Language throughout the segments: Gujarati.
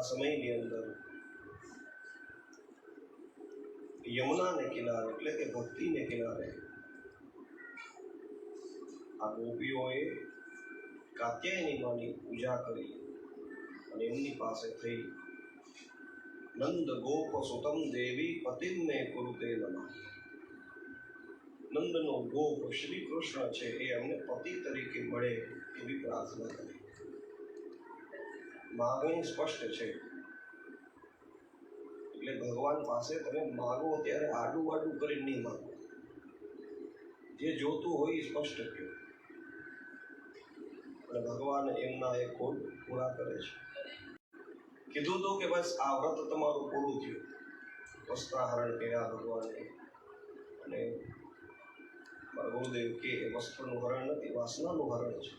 સમયની અંદર યમુનાને કિનારે એટલે કે ભક્તિને કિનારે આ ગોપીઓએ કાત્યાયની માની પૂજા કરી અને એમની પાસે થઈ નંદ ગોપ સુતમ દેવી પતિમ મે કુરુતે નમઃ. નંદનો ગોપ શ્રી કૃષ્ણ છે એ અમને પતિ તરીકે મળે એવી પ્રાર્થના કરી. માગણી સ્પષ્ટ છે એટલે ભગવાન પાસે તમે માગો ત્યારે આડું આડું કરીને નહીં માગો, જે જોતું હોય એ સ્પષ્ટ કહો. અને ભગવાન એમના એ ખોટ પૂરા કરે છે. કીધું તો કે બસ આ વ્રત તમારું પૂરું થયું. વસ્ત્રાહરણ કર્યા ભગવાને અને મારા ગુરુદેવ કે એ વસ્ત્રનું હરણ નથી, વાસનાનું હરણ છે.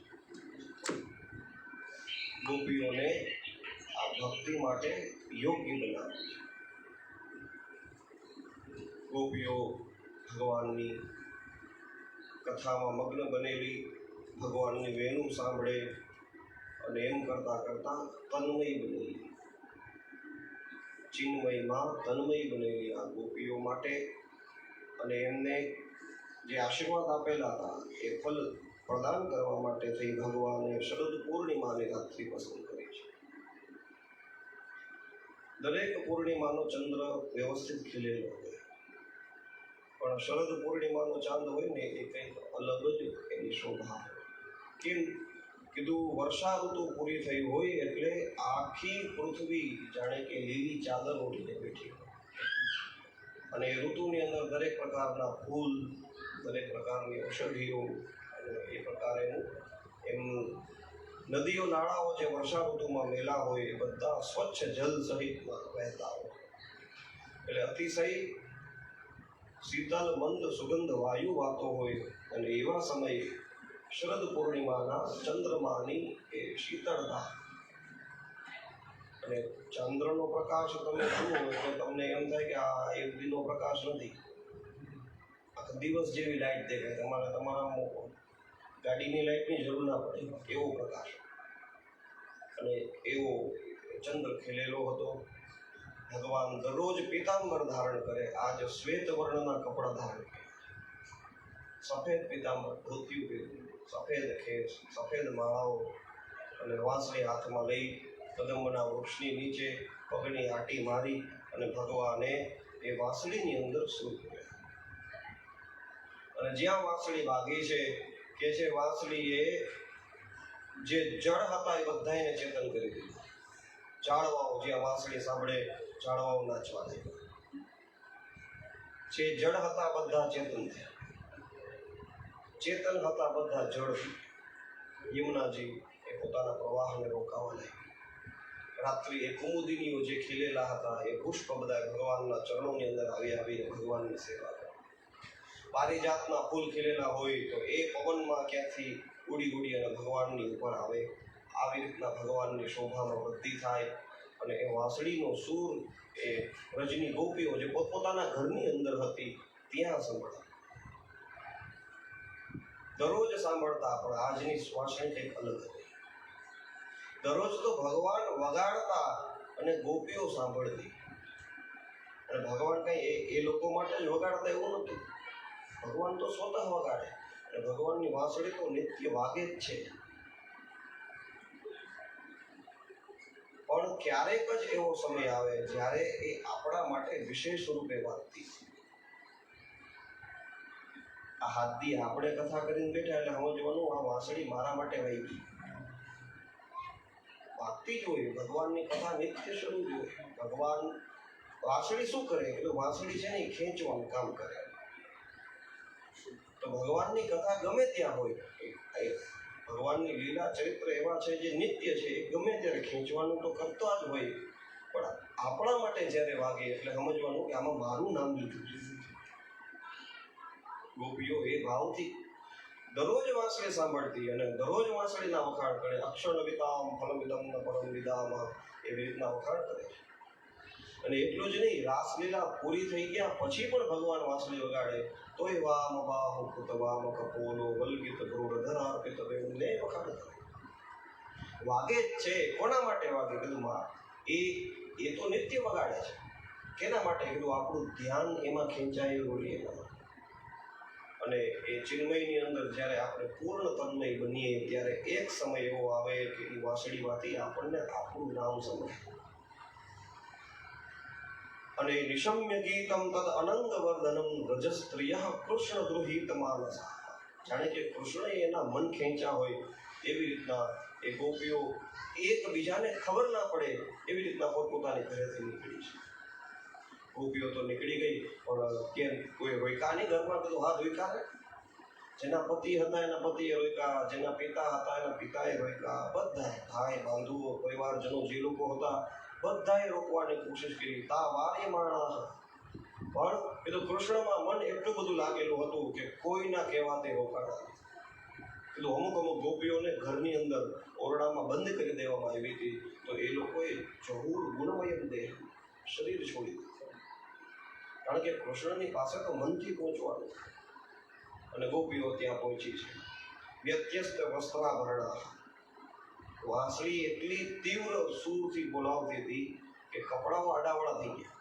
ગોપીઓને આ ભક્તિ માટે યોગ્ય બનાવે છે. ગોપીઓ ભગવાનની કથામાં મગ્ન બનેલી, ભગવાનની વેણુ સાંભળે અને એમ કરતા કરતા તન્મય બનેલી, ચિન્મયમાં તન્મય બનેલી આ ગોપીઓ માટે અને એમને જે આશીર્વાદ આપેલા હતા એ ફલ પ્રદાન કરવા માટે થઈ ભગવાને શરદ પૂર્ણિમાની રાત્રિ પસંદ કરી છે. દરેક પૂર્ણિમાનો ચંદ્ર વ્યવસ્થિત ખીલેલો હોય, પણ શરદ પૂર્ણિમાનો ચાંદ હોય ને એ કંઈક અલગ જ એની શોભા હોય. કેમ કીધું? વર્ષા ઋતુ પૂરી થઈ હોય એટલે આખી પૃથ્વી જાણે કે લીલી ચાદર ઓઢીને બેઠી હોય અને એ ઋતુની અંદર દરેક પ્રકારના ફૂલ, દરેક પ્રકારની ઔષધિઓ અને એ પ્રકારેનું એમનું નદીઓ નાળાઓ જે વર્ષા ઋતુમાં મેલા હોય એ બધા સ્વચ્છ જલ સહિતમાં વહેતા હોય. એટલે અતિશય શીતલ મંદ સુગંધ વાયુ વાતો હોય અને એવા સમયે શરદ પૂર્ણિમાના ચંદ્રમાની એ શીતળતા અને ચંદ્રનો પ્રકાશ તમે જુઓ એટલે તમને એમ થાય કે આ એક દીનો પ્રકાશ નથી, આખા દિવસ જેવી લાઈટ દેખાય. તમારે તમારા ગાડીની લાઈટની જરૂર ના પડે એવો પ્રકાશ અને એવો ચંદ્ર ખીલેલો હતો. ભગવાન દરરોજ પીતાંબર ધારણ કરે, આજ શ્વેત વર્ણના કપડાં ધારણ કરે, સફેદ પીતાંબર ધોતિયું પહેર્યું, સફેદ ખેસ, સફેદ માળાઓ અને વાંસળી હાથમાં લઈ કદંબના વૃક્ષની નીચે પગની આંટી મારી અને ભગવાને એ વાંસળીની અંદર સૂઈ ગયા. અને જ્યાં વાંસળી વાગી છે કે છે વાંસળીએ જે જળ હતા એ બધાને ચેતન કરી દીધું. ઝાડવાઓ જ્યાં વાંસળી સાંભળે ઝાડવાઓ નાચવા લાગ્યા. જે જળ હતા બધા ચેતન થયા, ચેતન હતા બધા જળ. યમુનાજી એ પોતાના પ્રવાહને રોકાવા લાગ્યા. રાત્રિએ કુમુદિનીઓ જે ખીલેલા હતા એ પુષ્પ બધા ભગવાનના ચરણોની અંદર આવીને ભગવાનની સેવા કરે. પારિજાતના ફૂલ ખીલેલા હોય તો એ પવનમાં ક્યાંથી ઉડી અને ભગવાનની ઉપર આવે. આવી રીતના ભગવાનની શોભામાં વૃદ્ધિ થાય અને એ વાંસળીનો સૂર એ વ્રજની ગોપીઓ જે પોતપોતાના ઘરની અંદર હતી ત્યાં સાંભળતા. દરરોજ સાંભળતા પણ આજની વાંસળી કંઈક અલગ હતી. દરરોજ તો ભગવાન વગાડતા અને ગોપીઓ સાંભળતી. અને ભગવાન કંઈ એ લોકો માટે જ વગાડતા એવું નહોતું. ભગવાન તો સ્વતઃ વગાડે અને ભગવાનની વાંસળી તો નિત્ય વાગે જ છે. પણ ક્યારેક જ એવો સમય આવે જ્યારે એ આપણા માટે વિશેષ રૂપે વાગતી. આ હાથથી આપણે કથા કરીને બેઠા એટલે સમજવાનું આ વાંસળી મારા માટે વાગી. વાગતી જ હોય. ભગવાનની કથા નિત્ય શરૂ જ હોય. ભગવાન વાંસળી શું કરે? એટલે વાંસળી છે ને એ ખેંચવાનું કામ કરે. તો ભગવાનની કથા ગમે ત્યાં હોય, ભગવાનની લીલા ચરિત્ર એવા છે જે નિત્ય છે, એ ગમે ત્યારે ખેંચવાનું તો કરતા જ હોય. પણ આપણા માટે જ્યારે વાગે એટલે સમજવાનું કે આમાં મારું નામ લીધું છે. ગોપીઓ એ ભાવથી દરરોજ વાંસળી સાંભળતી અને દરરોજ વાંસળીના વખાણ કરે. અક્ષર વિતામ ફલમિદમ પરમ વિદામ એવી રીતના વખાણ કરે છે. અને એટલું જ નહીં, રાસલીલા પૂરી થઈ ગયા પછી પણ ભગવાન વાંસળી વગાડે તોય વામ બાહુ કૃત વામ કપોલો વલ્ગિત ક્રૂરધર અર્પિત વેણુને વખાણ કરે. વાગે જ છે. કોના માટે વાગે? કીધું એ એ તો નિત્ય વગાડે છે. કેના માટે? કીધું આપણું ધ્યાન એમાં ખેંચાયેલું રહે એમાં. અને એ ચિન્મયની અંદર જ્યારે આપણે પૂર્ણ તન્મય બનીએ ત્યારે એક સમય એવો આવે કે એ વાંસળીમાંથી આપણને આપણું નામ સંભળાય. અને નિશમ્ય ગીતમ તદ અનંગ વર્ધનમ રજસ્ત્રિય કૃષ્ણ ગૃહિત માનસ. જાણે કે કૃષ્ણએ એના મન ખેંચ્યા હોય એવી રીતના એ ગોપીઓ એકબીજાને ખબર ના પડે એવી રીતના પોતપોતાની ઘરેથી નીકળી છે. ગોપીઓ તો નીકળી ગઈ, પણ કેમ કોઈ રોયકા નહીં ઘરમાં? બધું હા રોયકા ને. જેના પતિ હતા એના પતિએ રોયકા, જેના પિતા હતા એના પિતાએ રોયકા, બધાએ ભાઈ બાંધુઓ પરિવારજનો જે લોકો હતા બધાએ રોકવાની કોશિશ કરી. તા વારે માણા. પણ એ તો કૃષ્ણમાં મન એટલું બધું લાગેલું હતું કે કોઈના કહેવાતે રોકાણા. કીધું અમુક ગોપીઓને ઘરની અંદર ઓરડામાં બંધ કરી દેવામાં આવી હતી, તો એ લોકોએ જહુર ગુણમય દેહ શરીર છોડી દીધું. કારણ કે કૃષ્ણની પાસે તો મનથી પહોંચવાનું. અને ગોપીઓ ત્યાં પહોંચી છે. વ્યત્યસ્ત વસ્ત્રાભરણા. વાંસળી એટલી તીવ્ર સૂરથી બોલાવતી હતી કે કપડાઓ આડાવડા થઈ ગયા.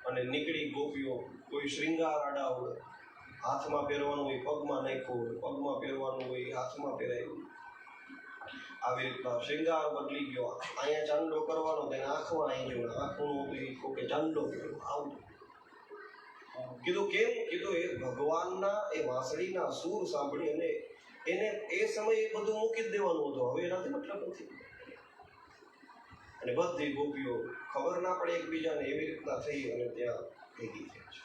અને નીકળી ગોપીઓ, કોઈ શૃંગાર આડાવડો, હાથમાં પહેરવાનું હોય પગમાં નાખ્યું, પગમાં પહેરવાનું હોય હાથમાં પહેરાયું. આવી રીતના શૃંગાર બદલી ગયો. અહીંયા ચાંદલો કરવાનો તેને આંખમાં આવી ગયો, આંખનું કે ચાંદલો કર્યો. આવું કીધું કેમ? કીધું એ ભગવાનના એ વાંસળીના સૂર સાંભળી અને એને એ સમયે બધું મૂકી જ દેવાનું હતું. હવે એનાથી મતલબ નથી. અને બધી ગોપીઓ ખબર ના પડે એકબીજાને એવી રીતના થઈ અને ત્યાં ભેગી થઈ છે.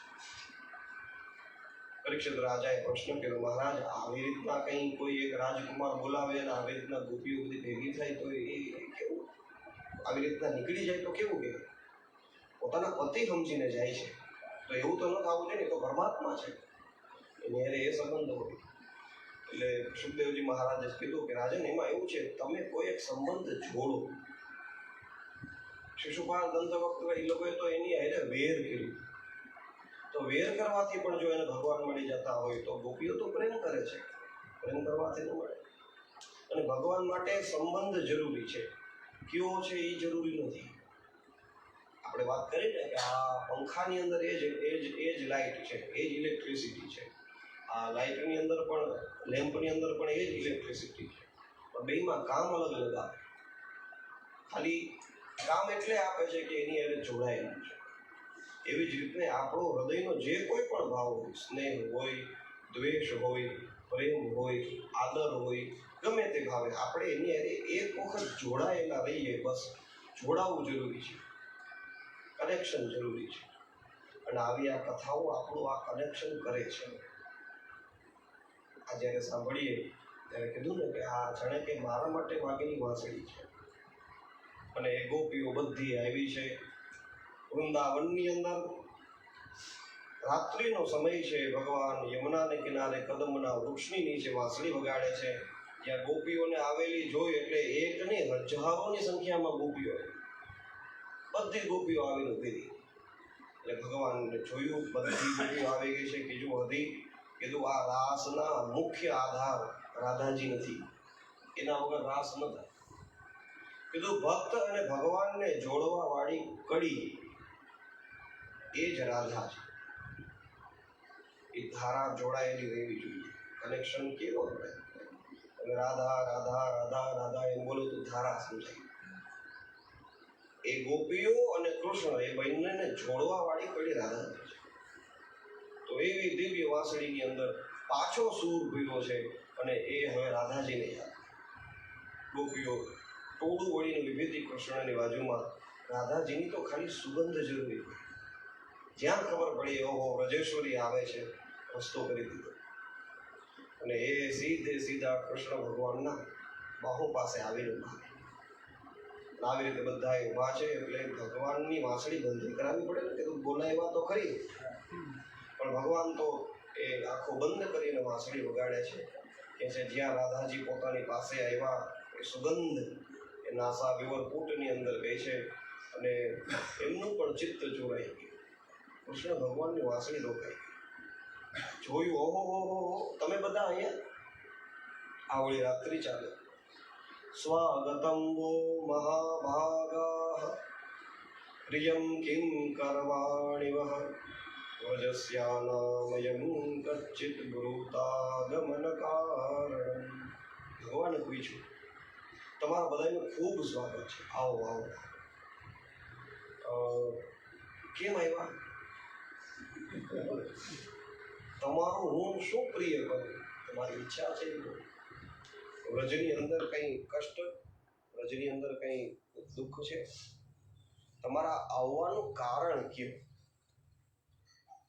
પરીક્ષિત રાજાએ પ્રશ્ન કર્યો, મહારાજ આવી રીતના કંઈ કોઈ એક રાજકુમાર બોલાવે અને આવી રીતના ગોપીઓ બધી ભેગી થાય તો એ કેવું? આવી રીતના નીકળી જાય તો કેવું? કે પોતાના પતિ સમજીને જાય છે તો એવું તો ન થવું જોઈએ ને. તો પરમાત્મા છે, એની હારે એ સંબંધ હોય. એટલે સુખદેવજી મહારાજે કીધું કે રાજન, એમાં એવું છે તમે કોઈ એક સંબંધ જોડો. શિશુપાલ દંતવક્ર એ લોકોએ તો એની હારે વેર કર્યું. તો વેર કરવાથી પણ જો એને ભગવાન મળી જતા હોય તો ગોપીઓ તો પ્રેમ કરે છે, પ્રેમ કરવાથી ન મળે. અને ભગવાન માટે સંબંધ જરૂરી છે, કયો છે એ જરૂરી નથી. આપણે વાત કરીએ ને કે આ પંખાની અંદર એ જ લાઇટ છે, એ જ ઇલેક્ટ્રિસિટી છે. આ લાઇટની અંદર પણ, લેમ્પની અંદર પણ એ જ ઇલેક્ટ્રિસિટી છે. પણ બેયમાં કામ અલગ અલગ આપે. ખાલી કામ એટલે આપે છે કે એની હારે જોડાયેલું છે. એવી જ રીતે આપણો હૃદયનો જે કોઈ પણ ભાવ હોય, સ્નેહ હોય, દ્વેષ હોય, પ્રેમ હોય, આદર હોય, ગમે તે ભાવે આપણે એની હારે એક વખત જોડાયેલા રહીએ. બસ જોડાવું જરૂરી છે, કનેક્શન જરૂરી છે. અને આવી આ કથાઓ આપણું આ કનેક્શન કરે છે. આ જ્યારે સાંભળીએ ત્યારે કીધું ને કે આ જાણે કે મારા માટે વાગેલી વાંસળી છે. અને એ ગોપીઓ બધી આવી છે વૃંદાવનની અંદર. રાત્રિનો સમય છે. ભગવાન યમુનાને કિનારે કદમના વૃક્ષની નીચે વાંસળી વગાડે છે. જ્યાં ગોપીઓને આવેલી જોઈ એટલે એક નહીં હજારોની સંખ્યામાં ગોપીઓ, બધી ગોપીઓ આવીને ઉભી રહી. એટલે ભગવાનને જોયું બધી ગોપીઓ આવી ગઈ છે. કીધું હતી, કીધું આ રાસના મુખ્ય આધાર રાધાજી નથી, એના વગર રાસ ન થાય. કીધું ભક્ત અને ભગવાનને જોડવા વાળી કડી એ જ રાધા છે. એ ધારા જોડાયેલી રહેવી જોઈએ. કનેક્શન કેવો રહે? તમે રાધા રાધા રાધા રાધા એમ બોલો તો ધારા સમજાય. એ ગોપીઓ અને કૃષ્ણ એ બંનેને જોડવા વાળી કડી રાધા છે. તો એવી દિવ્ય વાંસળીની અંદર પાછો સૂર ભીલો છે અને એ હવે રાધાજીને યાદ. ગોપીઓ ટોળું વળીને વિભીતી કૃષ્ણની બાજુમાં. રાધાજીની તો ખાલી સુગંધ જરૂરી હોય. જ્યાં ખબર પડી ઓહો વ્રજેશ્વરી આવે છે, રસ્તો કરી દીધો. અને એ સીધા કૃષ્ણ ભગવાનના બાહુ પાસે આવીને ઉભા. આવી રીતે બધા ઉભા છે એટલે ભગવાનની વાંસળી બંધ કરાવવી પડે ને. કે તું બોલાવ્યા તો ખરી, પણ ભગવાન તો એ આંખો બંધ કરીને વાંસળી વગાડે છે. કે છે જ્યાં રાધાજી પોતાની પાસે આવ્યા એ સુગંધ એ નાસા વિવરકૂટની અંદર ગઈ છે અને એમનું પણ ચિત્ત જોડાઈ ગયું. કૃષ્ણ ભગવાનની વાંસળી રોકાઈ. જોયું ઓહો તમે બધા અહીંયા. આવડી રાત્રિ ચાલે. સ્વાગતમ વો મહાભાગાઃ પ્રિયમ કિં કરવાણિ વઃ વજસ્યાનામયં કચ્ચિત બ્રૂતાગમન કારણમ. ભગવાને પૂછ્યું, તમારા બધાનું ખૂબ સ્વાગત છે, આવો આવો. કેમ આવ્યા? તમારું હું શું પ્રિય કરું? તમારી ઈચ્છા છે? વ્રજની અંદર કંઈ કષ્ટ, વ્રજની અંદર કંઈ દુઃખ છે? તમારા આવવાનું કારણ કયું?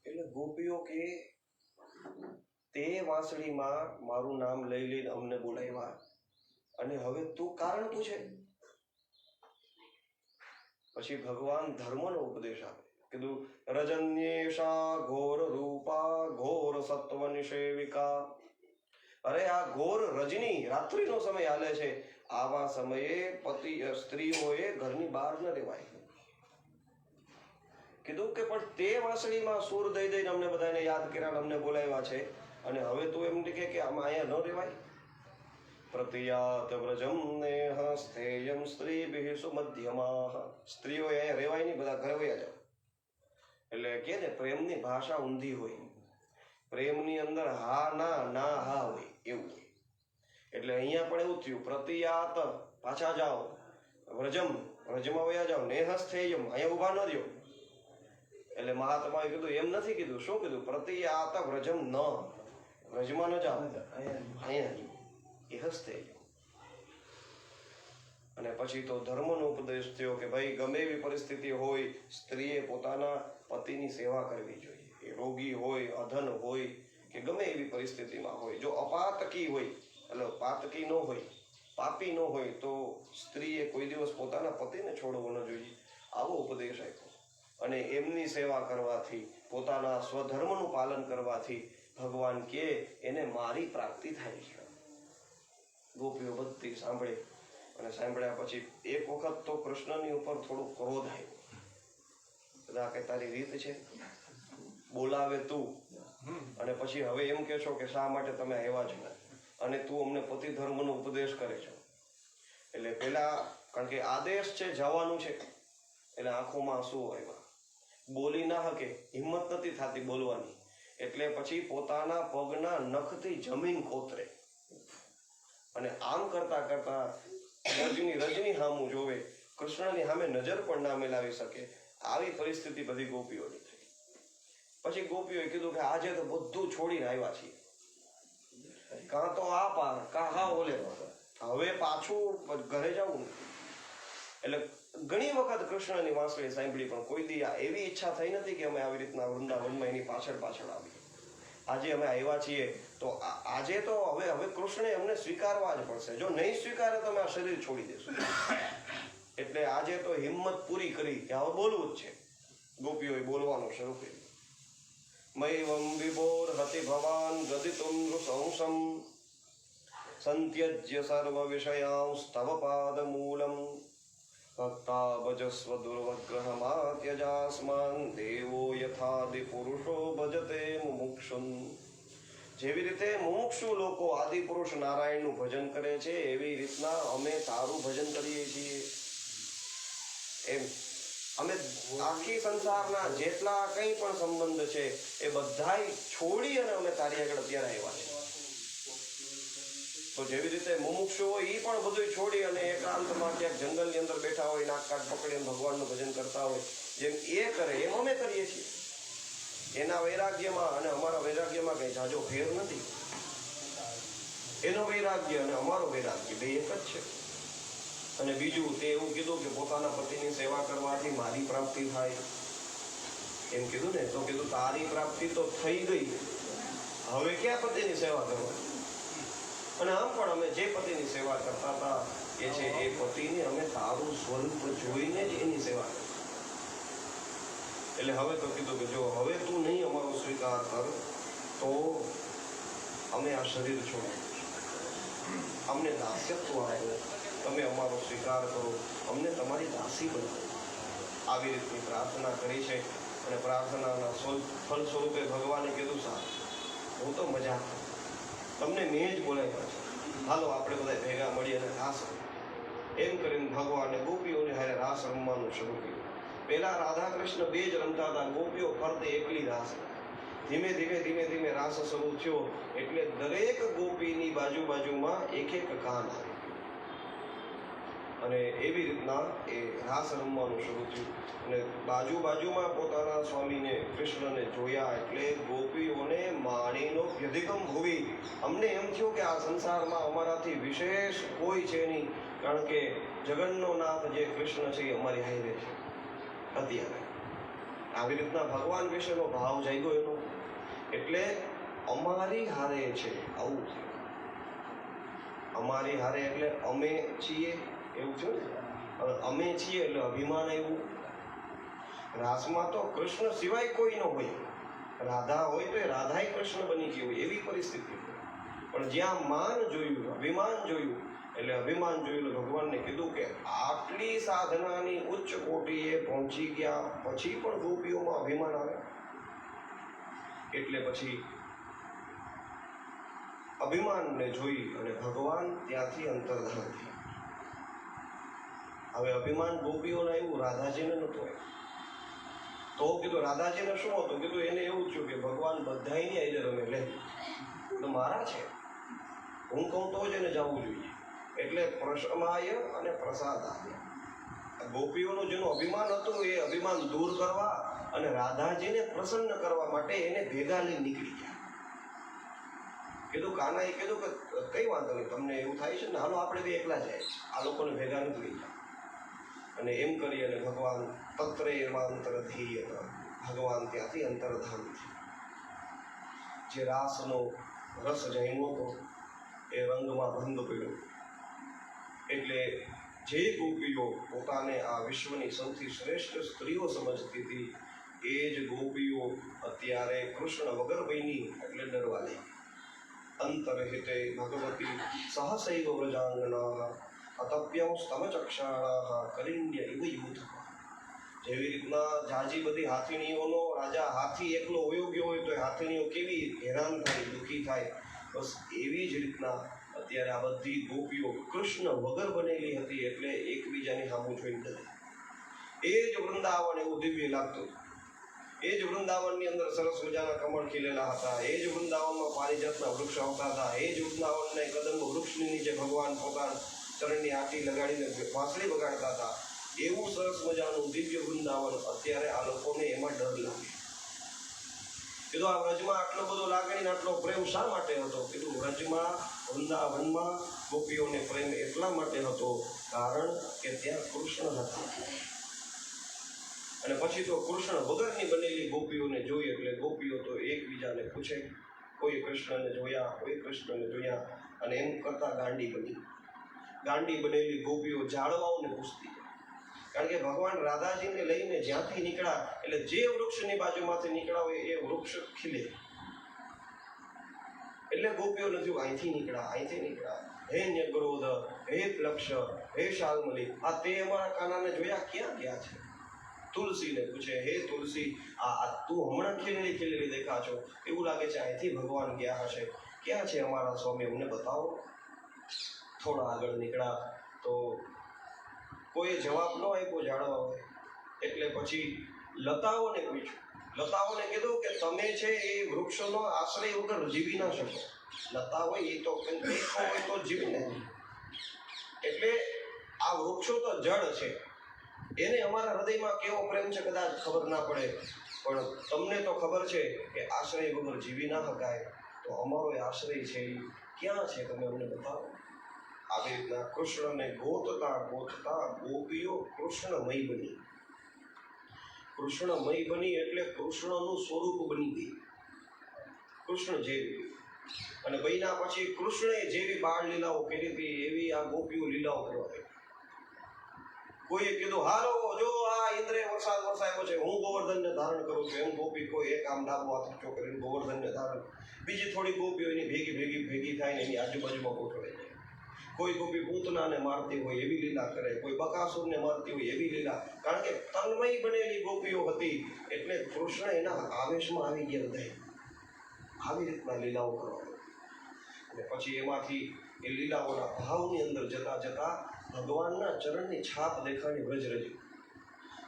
એટલે ગોપીઓ કે તે વાંસળીમાં મારું નામ લઈ લઈને અમને બોલાવ્યા અને હવે તું કારણ પૂછે? પછી ભગવાન ધર્મનો ઉપદેશ આપે. કીધું રજન્યેશા ઘોર રૂપા ઘોર સત્વ નિષેવિકા. અરે આ ઘોર રજની રાત્રિનો સમય હાલે છે, આવા સમયે પતિ સ્ત્રીઓએ ઘરની બહાર ન રહેવાય. કીધું કે પણ તે વાંસળીમાં સૂર દઈ દઈને અમને બધાને યાદ કર્યા, અમને બોલાવ્યા છે અને હવે તું એમ કહે કે આમાં અહીંયા ન રહેવાય. પ્રતિયાત વ્રજમ નેહ સ્થેયમ સ્ત્રીભિઃ સુમધ્યમાઃ. સ્ત્રીઓ અહીંયા રહેવાય નહીં, બધા ઘરે વયા જાવ. એટલે કે ને પ્રેમની ભાષા ઊંધી હોય, પ્રેમની અંદર હા ના ના હા હોય એવું હોય. એટલે અહીંયા પણ એવું થયું, પ્રતિયાત પાછા જાઓ, વ્રજમ વ્રજમાં વયા જાઓ, નેહ સ્થેયમ અહીંયા ઊભા ન રહ્યો. એટલે મહાત્માએ કીધું એમ નથી કીધું, શું કીધું? પ્રતિયાત વ્રજમ ન, વ્રજમાં ન જાઓ, અહીંયા એ હસ્તે. અને પછી તો ધર્મનો ઉપદેશ થયો કે ભાઈ ગમે એવી પરિસ્થિતિ હોય, સ્ત્રીએ પોતાના પતિની સેવા કરવી જોઈએ. એ રોગી હોય, અધન હોય કે ગમે એવી પરિસ્થિતિમાં હોય, જો અપાતકી હોય, એટલે પાતકી ન હોય, પાપી ન હોય, તો સ્ત્રીએ કોઈ દિવસ પોતાના પતિને છોડવો ન જોઈએ. આવો ઉપદેશ આપ્યો. અને એમની સેવા કરવાથી, પોતાના સ્વધર્મનું પાલન કરવાથી ભગવાન કે એને મારી પ્રાપ્તિ થાય છે. ગોપીઓ બધી સાંભળે અને સાંભળ્યા પછી એક વખત તો કૃષ્ણની ઉપર થોડો ક્રોધ આવ્યો. બધા કે તારી રીત છે, બોલાવે તું અને પછી હવે એમ કે છો કે શા માટે તમે આવ્યા છો અને તું અમને પતિ ધર્મનો ઉપદેશ કરે છો. એટલે પેલા કારણ કે આદેશ છે જવાનું છે, એટલે આંખોમાં આંસુ આવ્યા, બોલી ના હકે, હિંમત નથી થતી બોલવાની. એટલે પછી પોતાના પગના નખથી જમીન કોતરે અને આમ કરતા કરતા રજની સામું જોવે, કૃષ્ણની સામે નજર પણ ના મિલાવી શકે. આવી પરિસ્થિતિ બધી ગોપીઓની થઈ. પછી ગોપીઓએ કીધું કે આજે તો બધું છોડીને આવ્યા છીએ, કાં તો આ પાર કાં હા ઓલે પાર, હવે પાછું ઘરે જવું નથી. એટલે ઘણી વખત કૃષ્ણની વાંસળી સાંભળી, પણ કોઈ દી એવી ઈચ્છા થઈ નથી કે અમે આવી રીતના વૃંદાવનમાં એની પાછળ પાછળ આવીએ. આજે અમે આવ્યા છીએ તો આજે તો હવે કૃષ્ણે અમને સ્વીકારવા જ પડશે. જો નહીં સ્વીકારે તો અમે આ શરીર છોડી દેશું. એટલે આજે તો હિંમત પૂરી કરી કે હવે બોલવું જ છે. ગોપીઓએ બોલવાનું શરૂ કર્યું. મૈવમ વિભોર હતિ ભવાન ગદિતુમ નૃશંસમ સંત્યજ્ય સર્વ વિષયાંસ્તવ પાદ મૂલમ ભક્તા ભજસ્વ દુર્વગ્રહમાત્યજાસ્માન દેવો યથાદિ પુરુષો ભજતે મુમુક્ષુન. જેવી રીતે મુમુક્ષુ લોકો આદિ પુરુષ નારાયણનું ભજન કરે છે, એવી રીતના અમે તારું ભજન કરીએ છીએ. એમ અમે આખી સંસારના જેટલા કંઈ પણ સંબંધ છે એ બધાય છોડી અને અમે તારી આગળ અત્યારે આવ્યા છે. તો જેવી રીતે મુમુક્ષુ હોય એ પણ બધું છોડી અને એકાંતમાં ક્યાંક જંગલની અંદર બેઠા હોય, નાક કાઢ પકડીને ભગવાનનું ભજન કરતા હોય, જેમ એ કરે એમ અમે કરીએ છીએ. એના વૈરાગ્યમાં અને અમારા વૈરાગ્યમાં કંઈ જાજો ફેર નથી. એનો વૈરાગ્ય અને અમારો વૈરાગ્ય બે એક જ છે. અને બીજું તે એવું કીધું કે પોતાના પતિની સેવા કરવાથી મારી પ્રાપ્તિ થાય એમ કીધું ને, તો કીધું તારી પ્રાપ્તિ તો થઈ ગઈ, હવે ક્યાં પતિની સેવા કરવાની? અને આમ પણ અમે જે પતિની સેવા કરતા હતા એ છે એ પતિને અમે તારું સ્વરૂપ જોઈને જ એની સેવા કરી. એટલે હવે તો કીધું કે જો હવે તું નહીં અમારો સ્વીકાર કર તો અમે આ શરીર છોડીએ, અમને દાસ્યત્વ આપો, તમે અમારો સ્વીકાર કરો, અમને તમારી દાસી બનાવો. આવી રીતની પ્રાર્થના કરી છે. અને પ્રાર્થનાના ફલ સ્વરૂપે ભગવાને કીધું સારું, હું તો મજા તમને મેં જ બોલાવ્યા છે, હાલો આપણે બધા ભેગા મળી અને ખાસ એમ કરીને ભગવાને ગોપીઓને હારે રાસ રમવાનું શરૂ કર્યું. પહેલા રાધા કૃષ્ણ બે જ રમતા હતા, ગોપીઓ ફરતે એકલી રાસ. ધીમે ધીમે ધીમે ધીમે રાસ શરૂ થયો એટલે દરેક ગોપીની બાજુમાં એક એક કાન આવી ગયું અને એવી રીતના એ રાસ રમવાનું શરૂ થયું. અને બાજુમાં પોતાના સ્વામીને કૃષ્ણને જોયા એટલે ગોપીઓને માણીનો વ્યધિકમ ભૂવી. અમને એમ થયું કે આ સંસારમાં અમારાથી વિશેષ કોઈ છે નહીં, કારણ કે જગન્નો નાથ જે કૃષ્ણ છે એ અમારી હારે છે. અત્યારે આવી રીતના ભગવાન વિશેનો ભાવ જાગ્યો એનો, એટલે અમારી હારે છે આવું છે. અમારી હારે એટલે અમે છીએ એવું છે ને. હવે અમે છીએ એટલે અભિમાન આવ્યું. રાસમાં તો કૃષ્ણ સિવાય કોઈ ન હોય, રાધા હોય તો એ રાધાય કૃષ્ણ બની ગઈ હોય એવી પરિસ્થિતિ. પણ જ્યાં માન જોયું, અભિમાન જોયું, એટલે અભિમાન જોયું ભગવાનને કીધું કે આટલી સાધનાની ઉચ્ચ કોટીએ પહોંચી ગયા પછી પણ ગોપીઓમાં અભિમાન આવે. એટલે પછી અભિમાનને જોઈ અને ભગવાન ત્યાંથી અંતર્ધાન થયા. હવે અભિમાન ગોપીઓને આવ્યું, રાધાજીને નહોતું આવ્યું. તો કીધું રાધાજીને શું હતું? કીધું એને એવું થયું કે ભગવાન બધાની આઈને રમે, લે તો મારા છે, હું કહું તો જ એને જવું જોઈએ. એટલે પ્રશમાય અને પ્રસાદાય, ગોપીઓનું જેનું અભિમાન હતું એ અભિમાન દૂર કરવા અને રાધાજીને પ્રસન્ન કરવા માટે એને ભેગા લઈને નીકળી ગયા. કીધું કાનાએ કીધું કે કઈ વાંધો નહીં, તમને એવું થાય છે ને, હાલો આપણે બી એકલા જાય, આ લોકોને ભેગા નથી લઈ ગયા. અને એમ કરી અને ભગવાન તત્રે એવાંતરધીય, ભગવાન ત્યાંથી અંતર્ધાન થયા. જે રાસનો રસ જામ્યો હતો એ રંગમાં ભંગ પડ્યો. એટલે જે ગોપીઓ પોતાને આ વિશ્વની સૌથી શ્રેષ્ઠ સ્ત્રીઓ સમજતી હતી એ જ ગોપીઓ અત્યારે કૃષ્ણ વગર બની એટલે ડરવા લાગી. અંતરહિતે ભગવતી સહસૈવ વ્રજાંગના અતપ્યં સ્તમચક્ષાણા કલિન્ય ઇવ યુથ. જેવી રીતના જાજી બધી હાથીણીઓનો રાજા હાથી એકલો વયો ગયો હોય તો હાથીણીઓ કેવી હેરાન થાય, દુઃખી થાય, બસ એવી જ રીતના અત્યારે આ બધી ગોપીઓ કૃષ્ણ વગર બનેલી હતી એટલે એકબીજાની સામું જોઈને ડરે. એ જ વૃંદાવન એવું દિવ્ય લાગતું. એ જ વૃંદાવનની અંદર સરસ મજાના કમળ ખીલેલા હતા. એ જ વૃંદાવનમાં પારિજાતના વૃક્ષ આવતા હતા. એ જ વૃંદાવનના કદંબ વૃક્ષની નીચે ભગવાન પોતાના ચરણની આંટી લગાડીને વાંસળી વગાડતા હતા. એવું સરસ મજાનું દિવ્ય વૃંદાવન અત્યારે આ લોકોને એમાં ડર લાગે. કીધું આ વ્રજમાં આટલો બધો લાગણી આટલો પ્રેમ શા માટે હતો? કીધું વ્રજમાં વૃંદાવનમાં ગોપીઓને પ્રેમ એટલા માટે હતો કારણ કે ત્યાં કૃષ્ણ હતા. અને પછી તો કૃષ્ણ વગરની બનેલી ગોપીઓને જોઈ એટલે ગોપીઓ તો એકબીજાને પૂછે, કોઈ કૃષ્ણને જોયા, કોઈ કૃષ્ણને જોયા, અને એમ કરતા ગાંડી બની. ગાંડી બનેલી ગોપીઓ ઝાડવાઓને પૂછતી, કારણ કે ભગવાન રાધાજીને લઈને જ્યાંથી નીકળ્યા એટલે જે વૃક્ષની બાજુમાંથી નીકળ્યા હોય એ વૃક્ષ ખીલે. એટલે ગોપીઓ નથી અહીંથી નીકળ્યા, હે ન્યગ્રોધ, હે પ્લક્ષ, હે શાલ્મલી, આ તે અમારા કાનાને જોયા ક્યાં ગયા છે? તુલસીને પૂછે, હે તુલસી, આ તું હમણાં ખીલેલી દેખા છો, એવું લાગે છે અહીંથી ભગવાન ગયા હશે, ક્યાં છે અમારા સ્વામી, અમને બતાવો. થોડા આગળ નીકળ્યા તો કોઈ જવાબ ન આપ્યો ઝાડવાઓએ. એટલે પછી લતાઓને પૂછ્યું. લતાઓને કીધું કે તમે છે એ વૃક્ષોનો આશ્રય વગર જીવી ના શકો. લતા હોય એ તો દેખો હોય તો જીવી ને. એટલે આ વૃક્ષો તો જળ છે, એને અમારા હૃદયમાં કેવો પ્રેમ છે કદાચ ખબર ના પડે, પણ તમને તો ખબર છે કે આશ્રય વગર જીવી ના શકાય, તો અમારો આશ્રય છે એ ક્યાં છે, તમે અમને બતાવો. આવી રીતના કૃષ્ણને ગોતતા ગોતતા ગોપીઓ કૃષ્ણમય બની. કૃષ્ણમય બની એટલે કૃષ્ણનું સ્વરૂપ બની ગઈ, કૃષ્ણ જેવી. અને બન્યા પછી કૃષ્ણે જેવી બાળ લીલાઓ કરી હતી એવી આ ગોપીઓ લીલાઓ કરવા લાગી. કોઈએ કીધું હાલો જો આ ઇન્દ્રે વરસાદ વરસાવ્યો છે, હું ગોવર્ધનને ધારણ કરું છું, એમ ગોપી કોઈ એક આમ ડાબો હાથ ઊંચો કરીને ગોવર્ધનને ધારણ, બીજી થોડી ગોપીઓ એની ભેગી થાય ને એની આજુબાજુમાં ગોઠવાઈ જાય. કોઈ ગોપી પૂતનાને મારતી હોય એવી લીલા કરે, કોઈ બકાસુરને મારતી હોય એવી લીલા, કારણ કે તન્મય બનેલી ગોપીઓ હતી એટલે કૃષ્ણ એના આવેશમાં આવી ગયા બધા. આવી રીતના લીલાઓ કરવા. અને પછી એમાંથી એ લીલાઓના ભાવની અંદર જતા જતા ભગવાનના ચરણની છાપ દેખાણી વ્રજ રજ્યું.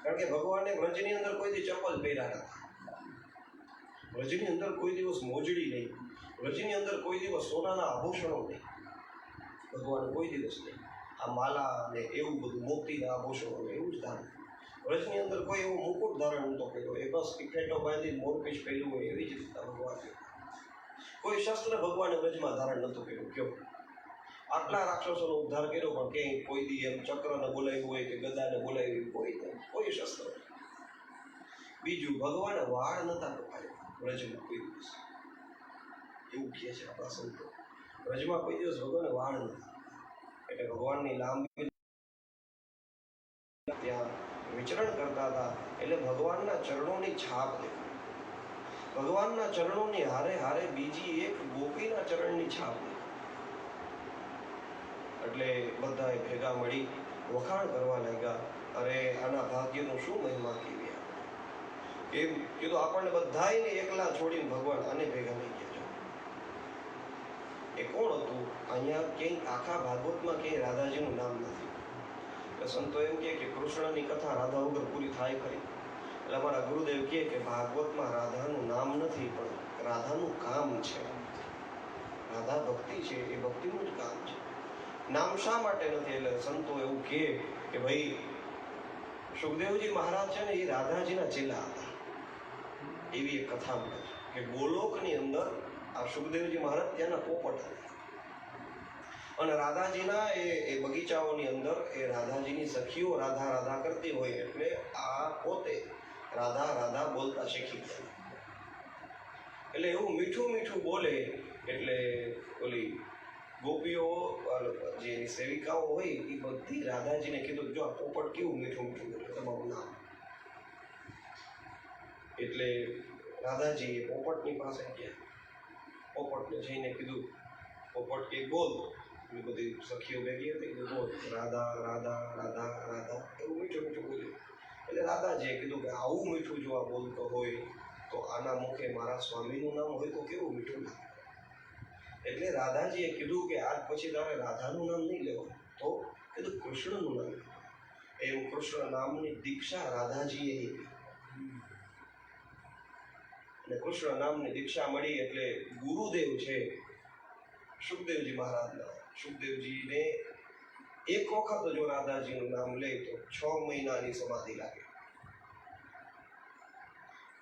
કારણ કે ભગવાને વ્રજની અંદર કોઈ દી ચપ્પલ પહેર્યા હતા, વ્રજની અંદર કોઈ દિવસ મોજડી નહીં, વ્રજની અંદર કોઈ દિવસ સોનાના આભૂષણો નહીં, ભગવાન કોઈ દિવસ નહીં. આ માલા ને એવું બધું મોતીના આભૂષણો એવું જ ધારણ. વ્રજની અંદર કોઈ એવું મુકુટ ધારણ નહોતો કર્યો, એ બસ ટિફેટો બાંધી મોરપીંછ પહેર્યું હોય એવી જ રીતના ભગવાન. કોઈ શસ્ત્ર ભગવાને વ્રજમાં ધારણ નહોતું કર્યું. કયો આટલા રાક્ષસોનો ઉદ્ધાર કર્યો પણ ક્યાંય કોઈ દી એમ ચક્રને બોલાવ્યું હોય કે ગદાને બોલાવ્યું કોઈ નહીં, કોઈ શસ્ત્ર. બીજું, ભગવાને વાળ નહોતા કપાયા વ્રજમાં કોઈ દિવસ, એવું કહે છે આપણા સંતો. વ્રજમાં કોઈ દિવસ ભગવાને વાળ નહોતા, એટલે ભગવાનની લાંબી ત્યાં વિચરણ કરતા હતા એટલે ભગવાનના ચરણોની છાપ દેખાય. ભગવાનના ચરણોની હારે હારે બીજી એક ગોપીના ચરણની છાપ દેખાય. એટલે બધાએ ભેગા મળી વખાણ કરવા લાગ્યા. અરે આના ભાગ્યનું શું મહિમા કેવી. એમ કીધું આપણને બધાને એકલા છોડીને ભગવાન આને ભેગા લઈ ગયા. એ કોણ હતું? અહીંયા ક્યાંય આખા ભાગવતમાં ક્યાંય રાધાજીનું નામ નથી. એટલે સંતો એમ કે કૃષ્ણની કથા રાધા વગર પૂરી થાય ખરી? એટલે અમારા ગુરુદેવ કહે કે ભાગવતમાં રાધાનું નામ નથી પણ રાધાનું કામ છે. રાધા ભક્તિ છે, એ ભક્તિનું જ કામ છે. નામ શા માટે નથી? એટલે સંતો એવું કહે કે ભાઈ સુખદેવજી મહારાજ છે ને એ રાધાજીના ચેલા હતા. એવી એક કથા મળે છે કે ગોલોકની અંદર આ સુખદેવજી મહારાજ ત્યાંના પોપટ હતા અને રાધાજીના એ બગીચાઓની અંદર એ રાધાજીની સખીઓ રાધા રાધા કરતી હોય એટલે આ પોતે રાધા રાધા બોલતા શીખી ગયા. એટલે એવું મીઠું મીઠું બોલે એટલે ઓલી ગોપીઓ જે સેવિકાઓ હોય એ બધી રાધાજીને કીધું જો આ પોપટ કેવું મીઠું મીઠું બોલે, તમારું નામ. એટલે રાધાજી એ પોપટની પાસે ગયા. પોપટને જઈને કીધું, પોપટ કે બોલ. એ બધી સખીઓ ભેગી હતી, બોલ રાધા રાધા રાધા રાધા એવું મીઠું મીઠું બોલ્યું. એટલે રાધાજીએ કીધું કે આવું મીઠું જો આ બોલતો હોય તો આના મુખે મારા સ્વામીનું નામ હોય તો કેવું મીઠું લાગે. એટલે રાધાજીએ કીધું કે આજ પછી તારે રાધાનું નામ નહીં લેવું, તો કીધું કૃષ્ણનું નામ. એમ કૃષ્ણ નામની દીક્ષા રાધાજીએ લીધી. અને કૃષ્ણ નામની દીક્ષા મળી એટલે ગુરુદેવ છે સુખદેવજી મહારાજના. સુખદેવજીને એક વખત જો રાધાજીનું નામ લે તો 6 મહિનાની સમાધિ લાગે.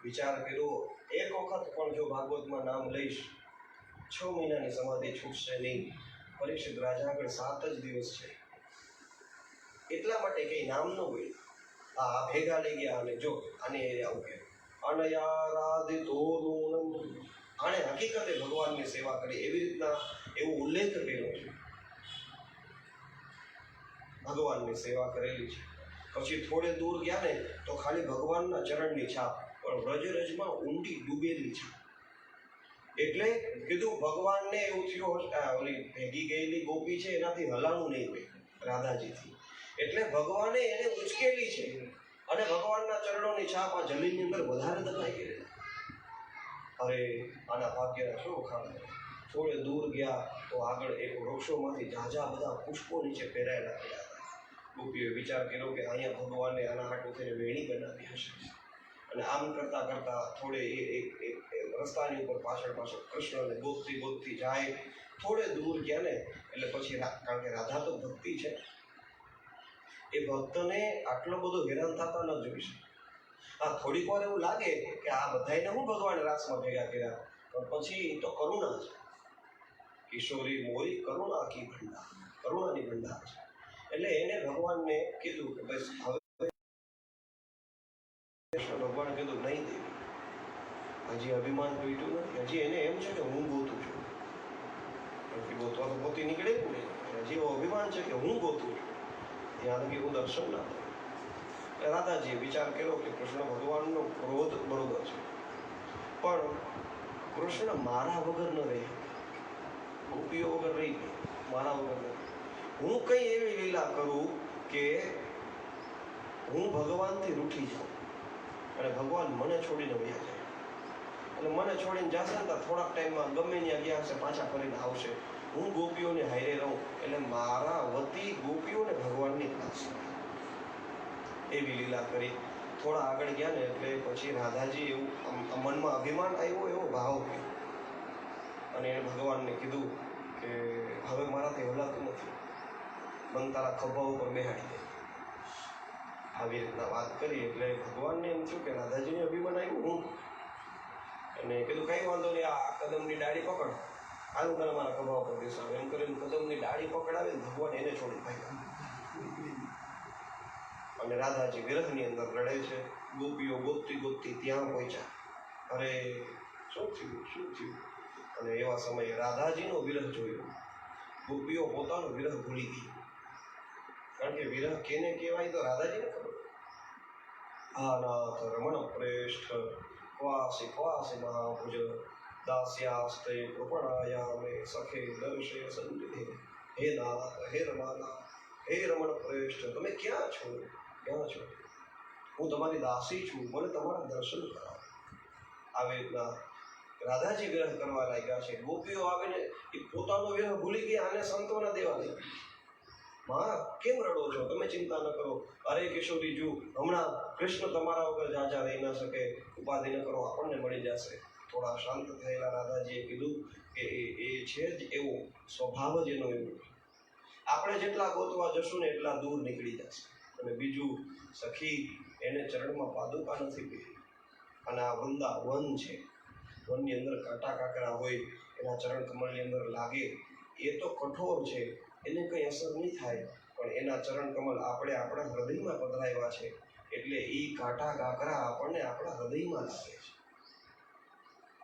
વિચાર કર્યો, એક વખત પણ જો ભાગવતમાં નામ લઈશ 6 મહિનાની સમાધિ છૂટશે નહીં. પરીક્ષિત રાજા આગળ 7 જ દિવસ છે, એટલા માટે કઈ નામ ન હોય. આ ભેગા લઈ ગયા અને જો આને આવું કે આણે હકીકતે ભગવાનની સેવા કરી એવી રીતના એવો ઉલ્લેખ કર્યો છે. ભગવાનની સેવા કરેલી છે. પછી થોડે દૂર ગયા ને તો ખાલી ભગવાનના ચરણની છાપ, પણ વ્રજ-રજમાં ઊંડી ડૂબેલી છાપ. એટલે કીધું ભગવાનને એવું થયું ઓલી ભેગી ગયેલી ગોપી છે એનાથી હલાણું નહીં હોય રાધાજીથી, એટલે ભગવાને એને ઉચકેલી છે અને ભગવાનના ચરણોની છાપ આ જમીનની અંદર વધારે દબાઈ ગઈ. અરે આના ભાગ્યના શું વખાણ. થોડે દૂર ગયા તો આગળ એક વૃક્ષોમાંથી ઝાઝા બધા પુષ્પો નીચે પહેરાયેલા ગયા હતા. ગોપીઓએ વિચાર કર્યો કે અહીંયા ભગવાને આના હાટું થઈને વેણી બનાવી હશે. અને આમ કરતા કરતા થોડે એક રસ્તાની ઉપર પાછળ પાછળ કૃષ્ણને ગોતતી જાય. થોડે દૂર ગયા ને એટલે પછી કારણ કે રાધા તો ભક્તિ છે, એ ભક્તને આટલો બધો હેરાન થતા ન જોઈ શકે. હા, થોડીક વાર એવું લાગે કે આ બધાને હું ભગવાન રાસમાં ભેગા કર્યા, પણ પછી તો કરુણા છે. કિશોરી મોરી કરુણા કી ભંડાર, કરુણાની ભંડાર છે. એટલે એને ભગવાનને કીધું કે બસ હવે ભગવાન કીધું નહીં દેવી, હજી અભિમાન તૂટ્યું નથી. હજી એને એમ છે કે હું ગોતું છું. ગોતવા તો ગોતી નીકળે જ નહીં. હજી એવો અભિમાન છે કે હું ગોતું છું, ત્યાં લગી હું દર્શન ના કરું. રાધાજીએ વિચાર કર્યો કે કૃષ્ણ ભગવાનનો ક્રોધ બરોબર છે, પણ કૃષ્ણ મારા વગર ન રહી, ગોપીઓ વગર રહી ગઈ, મારા વગર નહીં. હું કઈ એવી લીલા કરું કે હું ભગવાનથી રૂઠી જાઉં અને ભગવાન મને છોડીને વયા જાય. એટલે મને છોડીને જશે ને તો થોડાક ટાઈમમાં ગમે ત્યાં ગયા હશે પાછા ફરીને આવશે. હું ગોપીઓને હારે રહું એટલે મારા વતી ગોપીઓને ભગવાનની પ્રાપ્તિ. એવી લીલા કરી. થોડા આગળ ગયા ને એટલે પછી રાધાજી એવું મનમાં અભિમાન આવ્યો, એવો ભાવ થયો અને એણે ભગવાનને કીધું કે હવે મારાથી હલાતું નથી, મને તારા ખભા ઉપર બેહાડી દે. આવી રીતના વાત કરી એટલે ભગવાનને એમ થયું કે રાધાજીને અભિમાન આવ્યું હું, અને કીધું કંઈ વાંધો નહીં, આ કદમની ડાળી પકડ, આનું તને મારા ખભા ઉપર બેસાડો. એમ કરીને કદમની ડાળી પકડાવે ને ભગવાન એને છોડી ભાગ્યા. અને રાધાજી વિરહની અંદર લડે છે. ગોપીઓ ગોતતી ગોતતી ત્યાં પહોંચ્યા. અરે શું થયું, શું થયું? અને એવા સમયે રાધાજીનો વિરહ જોયો. ગોપીઓ પોતાનો વિરહ ભૂલી ગઈ, કારણ કે વિરહ કેને કહેવાય તો રાધાજીને ખબર. આનાથ રમણ પ્રેષ્ઠ ક્વાસી ક્વાસી મહાભુજ દાસ્યાસ્તે કૃપણાયામે સખે દર્શે સંનિધિ. હે નાથ, હે રમાનાથ, હે રમણ પ્રેષ્ઠ, તમે ક્યાં છો, ક્યાં છો? હું તમારી દાસી છું, મને તમારા દર્શન કરાવો. આવી રીતના રાધાજી વિરહ કરવા લાગ્યા છે. ગોપીઓ આવીને એ પોતાનો વિરહ ભૂલી ગયા, આને સાંત્વના દેવા લાગી. માં કેમ રડો છો, તમે ચિંતા ન કરો. અરે કિશોરીજુ, હમણાં કૃષ્ણ તમારા વગર જાજા રહી ન શકે, ઉપાધિ ન કરો, આપણને મળી જશે. થોડા શાંત થયેલા રાધાજીએ કીધું કે એ છે જ એવો સ્વભાવ જ એનો એવો, આપણે જેટલા ગોતવા જશું ને એટલા દૂર નીકળી જશે. અને બીજું, સખી એને ચરણમાં પાદુકા નથી પહેરી, અને આ વૃંદાવન છે, વનની અંદર કાંટા કાંકરા હોય, એના ચરણ કમળની અંદર લાગે એ તો કઠોર છે, એને કંઈ અસર નહીં થાય, પણ એના ચરણ કમળ આપણે આપણા હૃદયમાં પધરાવ્યા છે, એટલે એ કાંટા કાંકરા આપણને આપણા હૃદયમાં લાગે છે.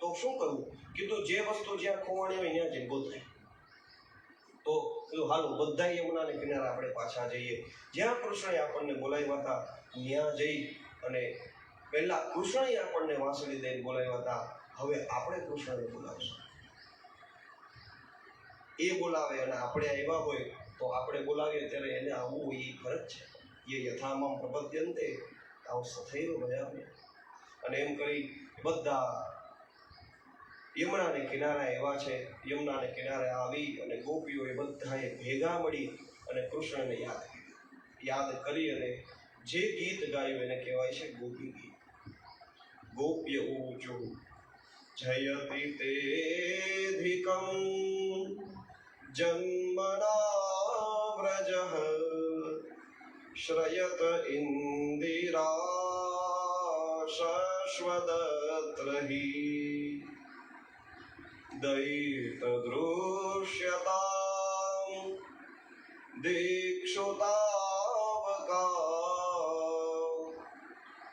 તો શું કરવું? કીધું જે વસ્તુ જ્યાં ખોવાણી હોય ત્યાં જઈને ગોતાય. તો કીધું હાલો બધા યમુનાને કિનારે આપણે પાછા જઈએ. જ્યાં કૃષ્ણએ આપણને બોલાવ્યા હતા ત્યાં જઈ અને પહેલા કૃષ્ણએ આપણને વાંસળી દઈને બોલાવ્યા હતા, હવે આપણે કૃષ્ણને બોલાવશું. એ બોલાવે અને આપણે આવ્યા હોય તો આપણે બોલાવીએ ત્યારે એને આવવું એ ફરજ છે. એ યથામમ પ્રપદ્યંતે આવ સથૈવ ભજામે. અને એમ કરી બધા યમુનાને કિનારે આવ્યા છે. યમુનાને કિનારે આવી અને ગોપીઓએ બધાએ ભેગા મળી અને કૃષ્ણને યાદ કરી અને જે ગીત ગાયું એને કહેવાય છે ગોપી ગીત. ગોપ્ય ઊંચુ જયતિ તેધિકં જન્મના વ્રજઃ શ્રયત ઇન્દિરા શશ્વદત્રહિ દૈતદૃશ્યતાં દીક્ષુતાવકા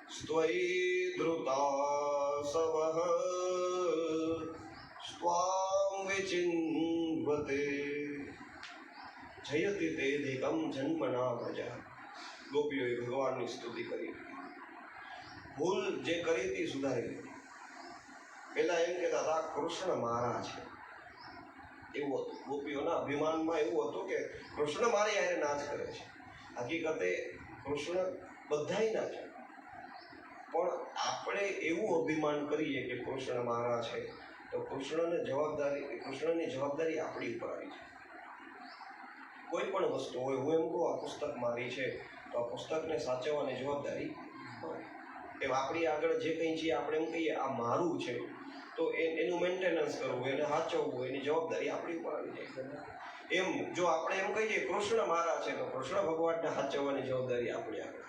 સ્ત્વયી ધૃતાસવઃ સ્ત્વાં વિચિન્વતે જયતિ તેધિકં જન્મના વ્રજઃ. ગોપીઓએ ભગવાનની સ્તુતિ કરી. ભૂલ જે કરી હતી સુધારી લીધી. પહેલા એમ કહેતા હતા કૃષ્ણ મારા છે, એવું હતું. ગોપીઓના અભિમાનમાં એવું હતું કે કૃષ્ણ મારી હારે નાચ કરે છે. હકીકતે કૃષ્ણ બધાયના છે, પણ આપણે એવું અભિમાન કરીએ કે કૃષ્ણ મારા છે તો કૃષ્ણની જવાબદારી આપણી ઉપર આવી છે. કોઈ પણ વસ્તુ હોય, હું એમ કહું આ પુસ્તક મારી છે તો આ પુસ્તકને સાચવવાની જવાબદારી મારી. એમ આપણી આગળ જે કંઈ છે આપણે એમ કહીએ આ મારું છે તો એનું મેન્ટેનન્સ કરવું, એને સાચવવું, એની જવાબદારી આપણી ઉપર આવી જાય. એમ જો આપણે એમ કહીએ કૃષ્ણ મારા છે તો કૃષ્ણ ભગવાનને સાચવવાની જવાબદારી આપણી આગળ.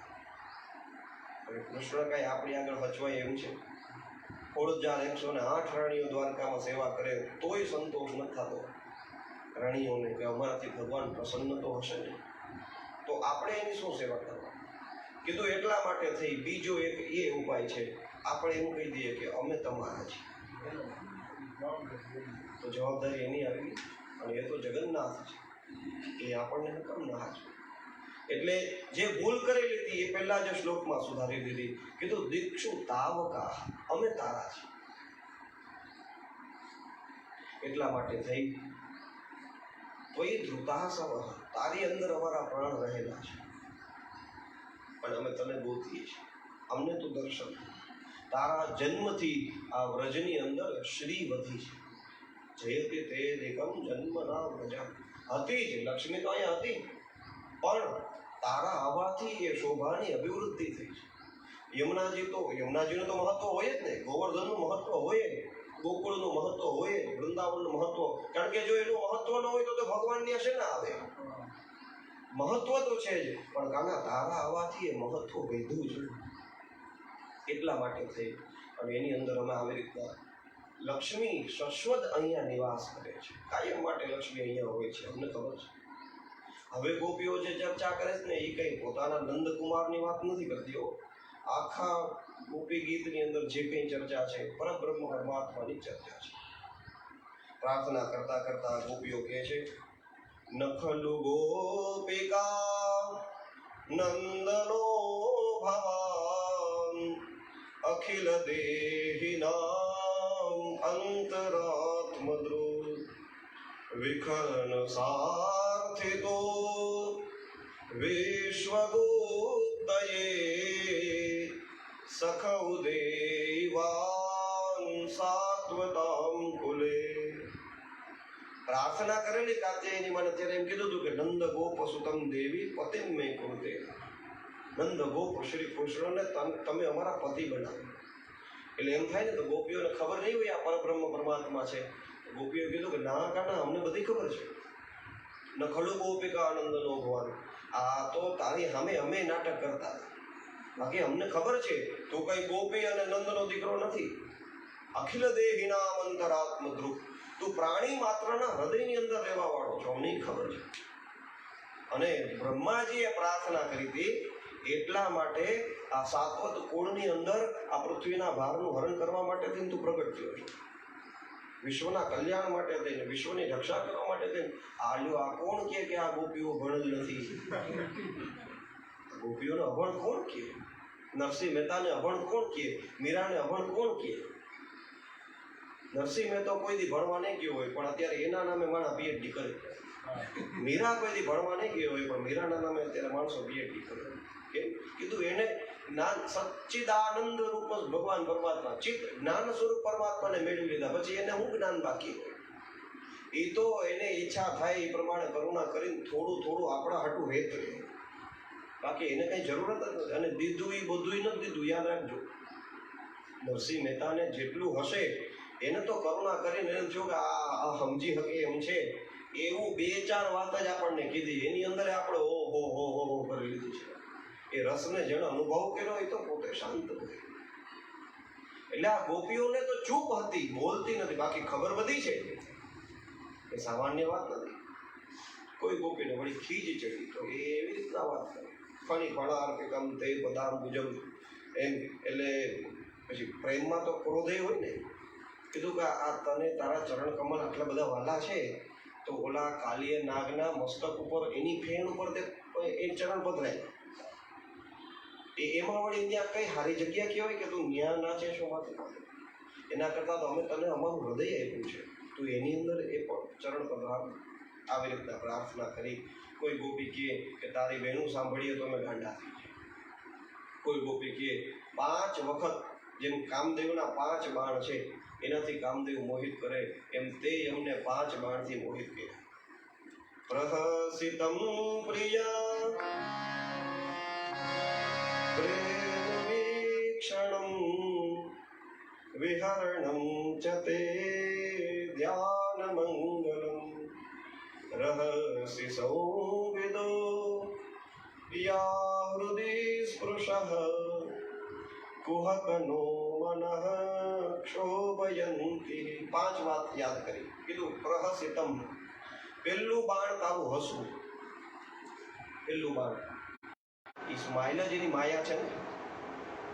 હવે કૃષ્ણ કાંઈ આપણી આગળ હચવાય એમ છે? 1,108 રાણીઓ દ્વારકામાં સેવા કરે તોય સંતોષ ન થતો રાણીઓને કે અમારાથી ભગવાન પ્રસન્ન તો હશે ને, તો આપણે એની શું સેવા કરવાની? કીધું એટલા માટે થઈ. બીજો એક એ ઉપાય છે, આપણે એમ કહી દઈએ કે અમે તમારા છીએ, તો જવાબદારી એની આવી ગઈ. અને એ તો જગન્નાથ છે, એ આપણને હુકમ ના હાચવે. એટલે જે ભૂલ કરેલી હતી એ પહેલા જ શ્લોકમાં સુધારી દીધી. કીધું દીક્ષુ તાવકા, અમે તારા છીએ. એટલા માટે થઈ. ત્વયી ધૃતાસવ, તારી અંદર અમારા પ્રાણ રહેલા છે અને અમે તને ગોતીએ છીએ, અમને તું દર્શન. તારા જન્મથી આ વ્રજની અંદર શ્રી વધી છે. જયતિ તે દેકમ જન્મના વ્રજા. હતી જ લક્ષ્મી તો અહીંયા હતી, પણ તારા આવવાથી એ શોભાની અભિવૃદ્ધિ થઈ છે. યમુનાજીનું તો મહત્વ હોય જ ને, ગોવર્ધનનું મહત્વ હોય જ, ગોકુળનું મહત્વ હોય જ, વૃંદાવનનું મહત્વ. કારણ કે જો એનું મહત્વ ન હોય તો ભગવાનની હશે ના આવે. મહત્વ તો છે જ, પણ કાના તારા આવવાથી એ મહત્વ વધ્યું છે, એટલા માટે થઈ. અને એની અંદર અમે આવી રીતના લક્ષ્મી શાશ્વત અહીંયા નિવાસ કરે છે, કાયમ માટે લક્ષ્મી અહીંયા હોય છે, અમને ખબર છે. હવે ગોપીઓ જે ચર્ચા કરે છે ને, એ કઈ પોતાના નંદકુમારની વાત નથી કરતી હો. આખા ગોપી ગીતની અંદર જે કંઈ ચર્ચા છે, પરબ્રહ્મ પરમાત્માની ચર્ચા છે. પ્રાર્થના કરતા કરતા ગોપીઓ કહે છે, નખલુ ગોપિકા નંદનો ભવાન અખિલ દેહિનામ અંતરાત્મદ્રુત વિખન સાર્થિતો વિશ્વગુપ્તયે સખૌ દેવાન સાત્વતામ કુલે. પ્રાર્થના કરેલી કાત્યાયની મને ત્યારે એમ કીધું હતું કે નંદ ગોપ સુતમ દેવી પતિમ મે કુરુતે. નંદ ગોપ શ્રી કૃષ્ણને તમે અમારા પતિ બનાવો. એટલે એમ થાય ને તો ગોપીઓને ખબર નહીં હોય આ પરબ્રહ્મ પરમાત્મા છે. ગોપીઓ કીધું કે ના કાના અમને બધી ખબર છે. ન ખડુ ગોપિકા આનંદનો ભગવાન, આ તો તારી સામે અમે નાટક કરતા, બાકી અમને ખબર છે તું કઈ ગોપી અને નંદનો દીકરો નથી. અખિલ દેહિનામ અંતરાત્મ ધ્રુવ, તું પ્રાણી માત્રના હૃદયની અંદર રહેવા વાળો છો, અમને ખબર છે. અને બ્રહ્માજીએ પ્રાર્થના કરી હતી એટલા માટે આ સાત્વત કુળની અંદર આ પૃથ્વીના ભારનું હરણ કરવા માટે થઈને તું પ્રગટ થયો છે. વિશ્વના કલ્યાણ માટે થઈને, વિશ્વની રક્ષા કરવા માટે થઈને. આ કોણ કહે કે આ ગોપીઓ ભણેલ નથી? ગોપીઓને અભણ કોણ કહે? નરસિંહ મહેતાને અભણ કોણ કહે? મીરાને અભણ કોણ કહે? નરસિંહ મહેતા કોઈ દી ભણવા નહીં ગયો હોય, પણ અત્યારે એના નામે માણસ પીએચડી કરે. મીરા કોઈ દી ભણવા નહીં ગયો હોય, પણ મીરાના નામે અત્યારે માણસો પીએચડી કરે. કેમ? કીધું એને સચ્ચિદાનંદ રૂપ ભગવાન પરમાત્મા, ચિત્ત જ્ઞાન સ્વરૂપ પરમાત્માને મેળવી લીધા, પછી એને શું જ્ઞાન બાકી હોય? એ તો એને ઈચ્છા થાય એ પ્રમાણે કરુણા કરીને થોડું થોડું આપણા હાટું હેત રહે, બાકી એને કઈ જરૂરત જ નથી. અને દીધું એ બધું નથી દીધું, યાદ રાખજો. નરસિંહ મહેતાને જેટલું હશે એને તો કરુણા કરીને એમ થયું કે આ સમજી શકે એમ છે, એવું 2-4 વાત જ આપણને કીધી, એની અંદર આપણે ઓહો હો હો કરી લીધું છે. એ રસને જેનો અનુભવ કર્યો એ તો પોતે શાંત હોય. એટલે આ ગોપીઓને તો ચૂપ હતી, બોલતી નથી, બાકી ખબર બધી છે. એ સામાન્ય વાત નથી. કોઈ ગોપીને વળી ખીજ ચડી તો એ એવી રીતના વાત કરે, ફણી ફણાર કે કમ તે બદામ ગુજમ એમ. એટલે પછી પ્રેમમાં તો ક્રોધે હોય ને. કીધું કે આ તને તારા ચરણ કમળ આટલા બધા વાલા છે, તો ઓલા કાલીય નાગના મસ્તક ઉપર એની ફેણ ઉપર તે એ ચરણ પધરાય, એમાં વળી ત્યાં કઈ સારી જગ્યા કહેવાય કે તું ન્યા નાચે છો માથે? એના કરતાં તો અમે તને અમારું હૃદય આપ્યું છે, તું એની અંદર એ ચરણ પધરાવ. આવી રીતના પ્રાર્થના કરી. કોઈ ગોપી કહે કે તારી બહેનું સાંભળીએ તો અમે ગાંડા થઈ જાય. કોઈ ગોપી કહે 5 વખત જેમ કામદેવના 5 બાણ છે એનાથી કામદેવ મોહિત કરે, એમ તે અમને 5 બાણથી મોહિત કર્યા. પ્રહસિતમ પ્રિયા પ્રેમ વીક્ષણમ વિહરણમ ચ તે ધ્યાન મંગલમ રહસી સંવિદો યા હૃદય સ્પૃશઃ કુહકનો મનઃ ક્ષોભયંતી. 5 વાત યાદ કરી. કીધું પ્રહસિતમ, પહેલું બાણ તારું હસવું. પહેલું બાણ એ સ્માઇલ જ એની માયા છે ને.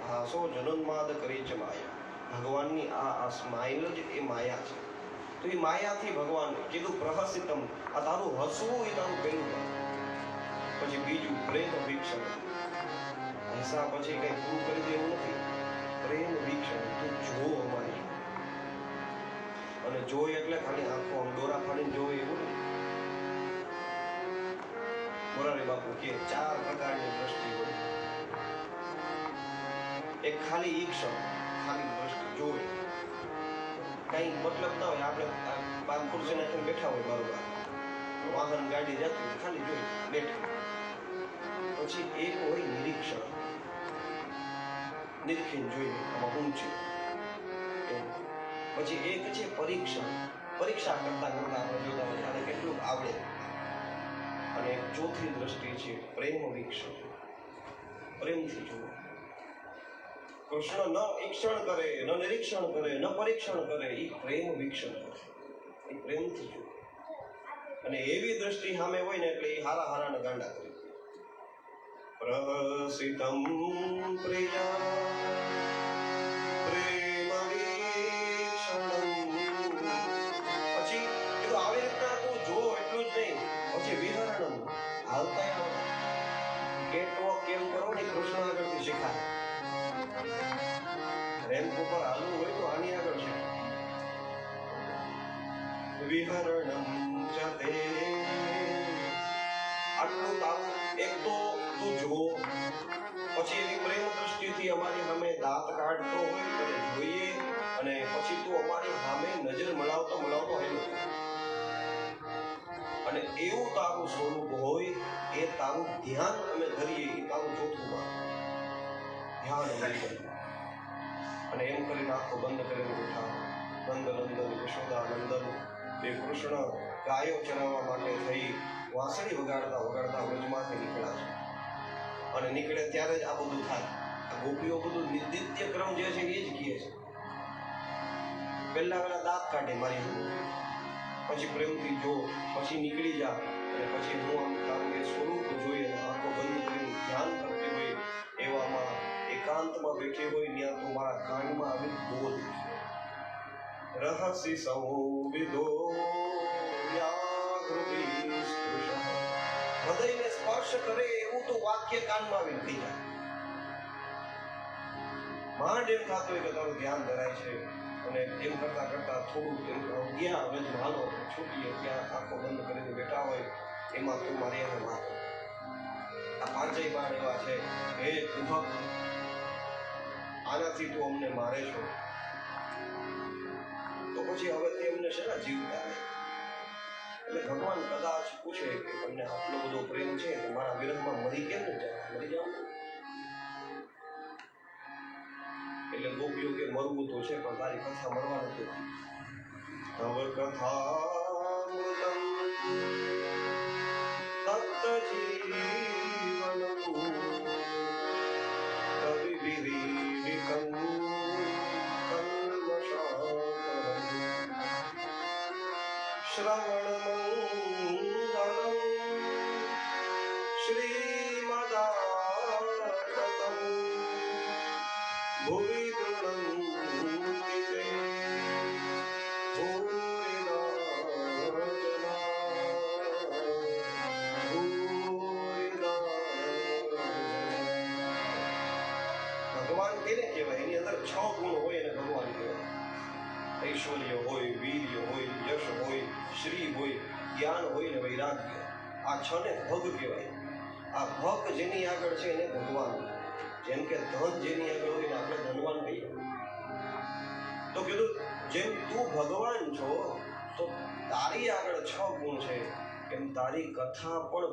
હાસો જનોન્માદ કરી છે માયા. ભગવાનની આ સ્માઇલ જ એ માયા છે. તો એ માયાથી ભગવાન કીધું પ્રહસિતમ, આ તારું હસવું એ તારું પહેલું બાણ. પછી બીજું પ્રેમ વીક્ષણ. હસા પછી કઈ પૂરું કરી દે એવું નથી. પ્રેમ વીક્ષણ, તું જો અમારી. અને જોઈ એટલે ખાલી આંખો આમ દોરા ફાડીને જોવે એવું નહીં. મોરારી બાપુ કે 4 પ્રકારની દ્રષ્ટિ હોય. એક ખાલી ઈક્ષણ, ખાલી દ્રષ્ટિ જોવે, કઈ મતલબ ના હોય. આપણે બાર ખુરશી નાખીને બેઠા હોય બરોબર, વાહન ગાડી જતી હોય ખાલી જોઈ બેઠા. પછી એક હોય નિરીક્ષણ, નિરીક્ષણ જોઈએ આમાં શું છે. પછી એક છે પરીક્ષણ, પરીક્ષા કરતા કરતા આપણે જોતા હોય આને કેટલું આવડે. અને એક ચોથી દ્રષ્ટિ છે પ્રેમ વીક્ષણ, પ્રેમથી જુઓ. કૃષ્ણ ન ઈક્ષણ કરે, ન નિરીક્ષણ કરે, ન પરીક્ષણ કરે, એ પ્રેમ વીક્ષણ કરે, એ પ્રેમથી જુઓ. અને એવી દ્રષ્ટિ સામે હોય ને એટલે એ હારા હારાને ગાંડા કરી. પ્રહસિતમ પ્રિયા પ્રેમ વીક્ષણમ. પછી કીધું આવી રીતના તું જો એટલું જ નહીં, પછી વિહરણમ, હાલતા કેટવોક કેમ કરો ને કૃષ્ણ આગળથી શીખાય. રેમ્પ ઉપર હાલવું હોય તો આની આગળ છે. વિહરણમ જતે, આટલું તારું એક તો તું જુઓ. પછી એવી પ્રેમ દ્રષ્ટિથી અમારી સામે દાંત કાઢતો હોય ત્યારે જોઈએ, અને પછી તું અમારી સામે નજર મળાવતો મળાવતો હેલો. અને એવું તારું સ્વરૂપ હોય, એ તારું ધ્યાન અમે ધરીએ, એ તારું ચોથું માં ધ્યાન હોય. અને એમ કરીને આંખો બંધ કરીને ઉઠા. નંદનંદન યશોદા નંદન એ કૃષ્ણ ગાયો ચરાવવા માટે થઈ વાંસળી વગાડતા વગાડતા વ્રજમાંથી નીકળ્યા છે. અને નીકળે ત્યારે જ આ બધું થાય. આ ગોપીઓ બધું નિત્યક્રમ જે છે એ જ કહે છે. પહેલા દાંત કાઢે મારી, પછી પ્રેમથી જો, પછી નીકળી જા, અને પછી હું આમ તારું એ સ્વરૂપ જોઈએ, આંખો બંધ કરીને ધ્યાન કરતી હોય એવામાં એકાંતમાં બેઠી હોય ત્યાં તું મારા કાનમાં આવી બોલ. રહસી સંવિદો હૃદયને સ્પર્શ કરે એવું તો વાક્ય કાનમાં આવીને થઈ જાય. માંડ એમ થતું હોય કે તારું ધ્યાન ધરાય છે, અને એમ કરતા કરતા થોડું એમ ગયા હવે જ હાલો છૂટીએ, ત્યાં આંખો બંધ કરીને બેઠા હોય એમાં તું મારી એને વાત. આ પાંચેય બાણ એવા છે, હે કુહક આનાથી તું અમને મારે છો, તો પછી હવે તે અમને શેના જીવતા. એટલે ભગવાન કદાચ પૂછે કે તમને આટલો બધો પ્રેમ છે તો મારા વિરહમાં મરી કેમ ન જાય, મરી જાવ. એટલે ગોપીઓ કે મરવું તો છે પણ તારી કથા મરવા નથી. તવ કથા તપ્ત જીવન કવિ વિરીડિકં શ્રવણ મંગલમ શ્રીમદાતમ ભુવિ ગૃણન્તિ તે ભગવાન કેને કહેવાય? એની અંદર 6 ગુણ હોય એને ભગવાન કહેવાય. ઐશ્વર્ય હોય, વીર્ય હોય, યશ હોય, શ્રી હોય, જ્ઞાન હોય ને વૈરાગ્ય. આ 6 ને ભગ કહેવાય. આ ભગ જેની આગળ છે એને ભગવાન. જેમ કે ધન જેની આગળ હોય ને આપણે ધનવાન કહીએ. તો કીધું જેમ તું ભગવાન છો તો તારી આગળ 6 ગુણ છે, એમ તારી કથા પણ